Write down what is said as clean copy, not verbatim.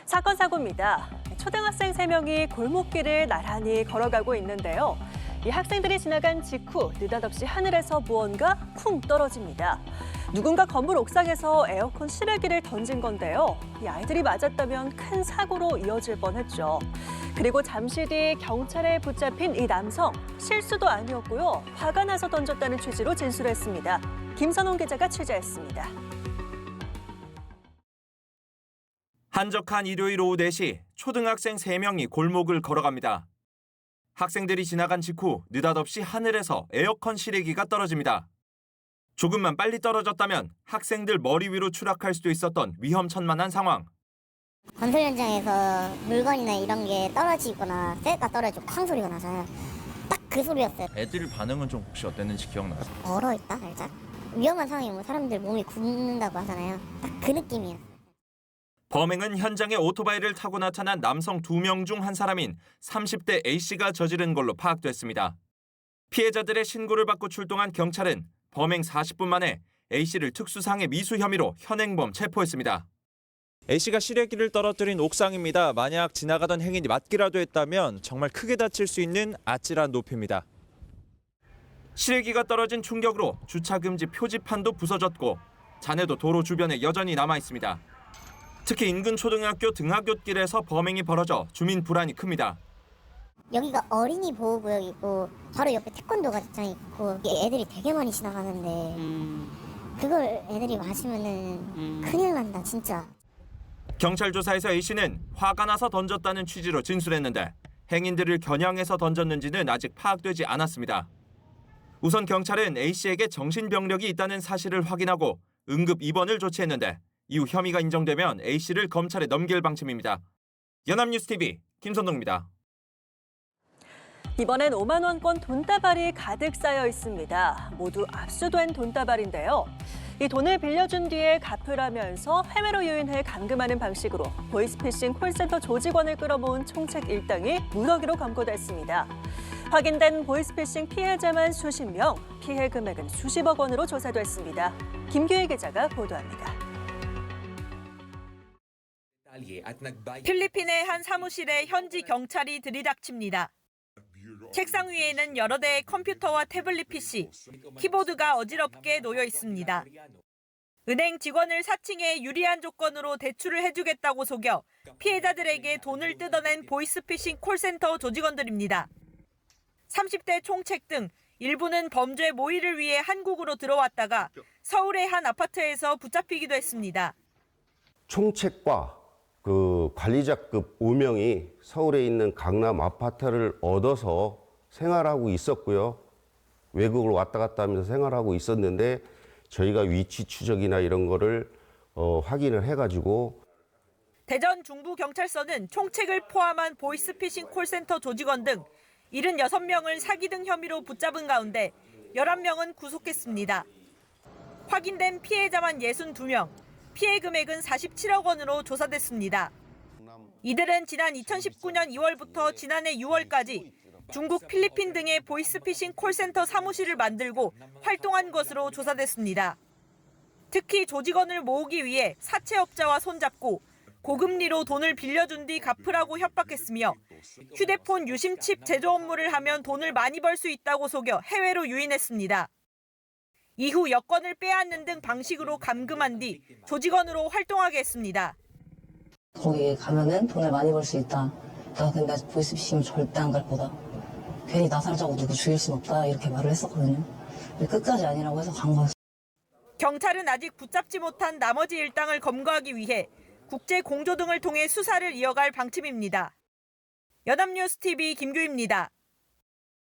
사건 사고입니다. 초등학생 3명이 골목길을 나란히 걸어가고 있는데요. 이 학생들이 지나간 직후 느닷없이 하늘에서 무언가 쿵 떨어집니다. 누군가 건물 옥상에서 에어컨 실외기를 던진 건데요. 이 아이들이 맞았다면 큰 사고로 이어질 뻔했죠. 그리고 잠시 뒤 경찰에 붙잡힌 이 남성, 실수도 아니었고요. 화가 나서 던졌다는 취지로 진술했습니다. 김선홍 기자가 취재했습니다. 한적한 일요일 오후 4시 초등학생 3명이 골목을 걸어갑니다. 학생들이 지나간 직후 느닷없이 하늘에서 에어컨 실외기가 떨어집니다. 조금만 빨리 떨어졌다면 학생들 머리 위로 추락할 수도 있었던 위험천만한 상황. 건설 현장에서 물건이나 이런 게 떨어지거나 쇠가 떨어지고 쾅 소리가 나잖아요. 딱 그 소리였어요. 애들 반응은 좀 혹시 어땠는지 기억나요? 얼어있다 살짝. 위험한 상황이면 사람들 몸이 굽는다고 하잖아요. 딱 그 느낌이에요. 범행은 현장에 오토바이를 타고 나타난 남성 2명 중 한 사람인 30대 A씨가 저지른 걸로 파악됐습니다. 피해자들의 신고를 받고 출동한 경찰은 범행 40분 만에 A씨를 특수상해 미수 혐의로 현행범 체포했습니다. A씨가 실외기를 떨어뜨린 옥상입니다. 만약 지나가던 행인이 맞기라도 했다면 정말 크게 다칠 수 있는 아찔한 높이입니다. 실외기가 떨어진 충격으로 주차금지 표지판도 부서졌고 잔해도 도로 주변에 여전히 남아 있습니다. 특히 인근 초등학교 등하굣길에서 범행이 벌어져 주민 불안이 큽니다. 여기가 어린이 보호구역이고 바로 옆에 태권도 가장 있고 애들이 되게 많이 지나가는데 그걸 애들이 맞으면은 큰일 난다 진짜. 경찰 조사에서 A씨는 화가 나서 던졌다는 취지로 진술했는데 행인들을 겨냥해서 던졌는지는 아직 파악되지 않았습니다. 우선 경찰은 A씨에게 정신병력이 있다는 사실을 확인하고 응급 입원을 조치했는데 이후 혐의가 인정되면 A씨를 검찰에 넘길 방침입니다. 연합뉴스TV 김선동입니다. 이번엔 5만 원권 돈다발이 가득 쌓여 있습니다. 모두 압수된 돈다발인데요. 이 돈을 빌려준 뒤에 갚으라면서 해외로 유인해 감금하는 방식으로 보이스피싱 콜센터 조직원을 끌어모은 총책 일당이 무더기로 검거됐습니다. 확인된 보이스피싱 피해자만 수십 명, 피해 금액은 수십억 원으로 조사됐습니다. 김규희 기자가 보도합니다. 필리핀의 한 사무실에 현지 경찰이 들이닥칩니다. 책상 위에는 여러 대의 컴퓨터와 태블릿 PC, 키보드가 어지럽게 놓여 있습니다. 은행 직원을 사칭해 유리한 조건으로 대출을 해주겠다고 속여 피해자들에게 돈을 뜯어낸 보이스피싱 콜센터 조직원들입니다. 30대 총책 등 일부는 범죄 모의를 위해 한국으로 들어왔다가 서울의 한 아파트에서 붙잡히기도 했습니다. 총책과 그 관리자급 5명이 서울에 있는 강남 아파트를 얻어서 생활하고 있었고요. 외국을 왔다 갔다 하면서 생활하고 있었는데 저희가 위치 추적이나 이런 거를 확인을 해가지고 대전 중부경찰서는 총책을 포함한 보이스피싱 콜센터 조직원 등 76명을 사기 등 혐의로 붙잡은 가운데 11명은 구속했습니다. 확인된 피해자만 62명, 피해 금액은 47억 원으로 조사됐습니다. 이들은 지난 2019년 2월부터 지난해 6월까지 중국, 필리핀 등의 보이스피싱 콜센터 사무실을 만들고 활동한 것으로 조사됐습니다. 특히 조직원을 모으기 위해 사채업자와 손잡고 고금리로 돈을 빌려준 뒤 갚으라고 협박했으며 휴대폰 유심칩 제조 업무를 하면 돈을 많이 벌 수 있다고 속여 해외로 유인했습니다. 이후 여권을 빼앗는 등 방식으로 감금한 뒤 조직원으로 활동하게 했습니다. 거기 가면은 돈을 많이 벌 수 있다. 나 근데 보이스피싱 절대 안 갈 거다. 괜히 나 살자고 누구 죽일 순 없다. 이렇게 말을 했었거든요. 근데 끝까지 아니라고 해서 간 거였어요. 경찰은 아직 붙잡지 못한 나머지 일당을 검거하기 위해 국제 공조 등을 통해 수사를 이어갈 방침입니다. 연합뉴스TV 김규희입니다.